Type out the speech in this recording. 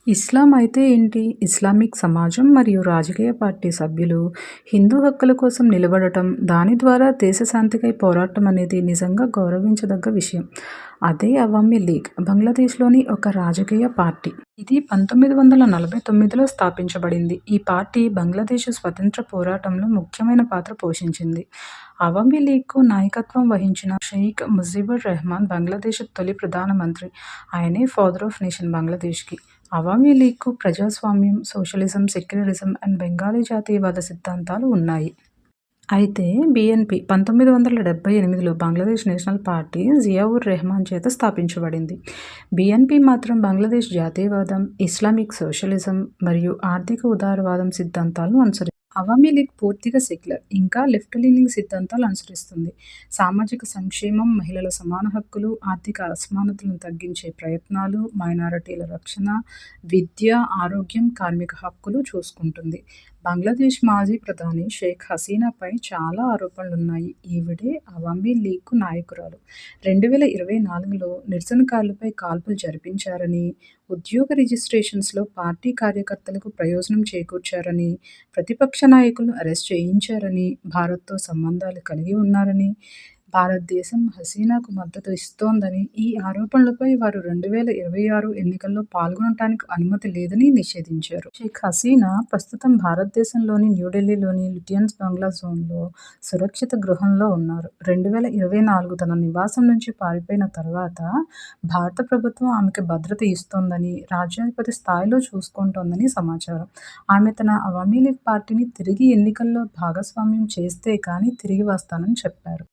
ఇస్లాం అయితే ఏంటి? ఇస్లామిక్ సమాజం మరియు రాజకీయ పార్టీ సభ్యులు హిందూ హక్కుల కోసం నిలబడటం, దాని ద్వారా దేశ శాంతికై పోరాటం అనేది నిజంగా గౌరవించదగ్గ విషయం. అదే అవామీ లీగ్ బంగ్లాదేశ్‌లోని ఒక రాజకీయ పార్టీ. ఇది 1949లో స్థాపించబడింది. ఈ పార్టీ బంగ్లాదేశ్ స్వతంత్ర పోరాటంలో ముఖ్యమైన పాత్ర పోషించింది. అవామీ లీగ్‌కు నాయకత్వం వహించిన షేక్ ముజిబుర్ రెహమాన్ బంగ్లాదేశ్ తొలి ప్రధానమంత్రి. ఆయనే ఫాదర్ ఆఫ్ నేషన్ బంగ్లాదేశ్‌కి. అవామీ లీగ్‌కు ప్రజాస్వామ్యం, సోషలిజం, సెక్యులరిజం అండ్ బెంగాలీ జాతీయవాద సిద్ధాంతాలు ఉన్నాయి. అయితే బీఎన్‌పీ 1978లో బంగ్లాదేశ్ నేషనల్ పార్టీ జియావుర్ రెహమాన్ చేత స్థాపించబడింది. బీఎన్‌పీ మాత్రం బంగ్లాదేశ్ జాతీయవాదం, ఇస్లామిక్ సోషలిజం మరియు ఆర్థిక ఉదారవాదం సిద్ధాంతాలను అనుసరిస్తుంది. అవామీ లీగ్ పూర్తిగా సెక్యులర్, ఇంకా లెఫ్ట్ లీనింగ్ సిద్ధాంతాలు అనుసరిస్తుంది. సామాజిక సంక్షేమం, మహిళల సమాన హక్కులు, ఆర్థిక అసమానతలను తగ్గించే ప్రయత్నాలు, మైనారిటీల రక్షణ, విద్య, ఆరోగ్యం, కార్మిక హక్కులు చూసుకుంటుంది. బంగ్లాదేశ్ మాజీ ప్రధాని షేక్ హసీనాపై చాలా ఆరోపణలున్నాయి. ఈవిడే అవామీ లీగ్‌కు నాయకురాలు. 2024లో నిరసనకారులపై కాల్పులు జరిపించారని, ఉద్యోగ రిజిస్ట్రేషన్స్‌లో పార్టీ కార్యకర్తలకు ప్రయోజనం చేకూర్చారని, ప్రతిపక్ష నాయకులను అరెస్ట్ చేయించారని, భారత్‌తో సంబంధాలు కలిగి ఉన్నారని, భారతదేశం హసీనాకు మద్దతు ఇస్తోందని, ఈ ఆరోపణలపై వారు 2026 ఎన్నికల్లో పాల్గొనటానికి అనుమతి లేదని నిషేధించారు. షేక్ హసీనా ప్రస్తుతం భారతదేశంలోని న్యూఢిల్లీలోని లుటియన్స్ బంగ్లా జోన్‌లో సురక్షిత గృహంలో ఉన్నారు. 2024 తన నివాసం నుంచి పారిపోయిన తర్వాత భారత ప్రభుత్వం ఆమెకు భద్రత ఇస్తోందని, రాజ్యాధిపతి స్థాయిలో చూసుకుంటోందని సమాచారం. ఆమె తన అవామీ లీగ్ పార్టీని తిరిగి ఎన్నికల్లో భాగస్వామ్యం చేస్తే కానీ తిరిగి వస్తానని చెప్పారు.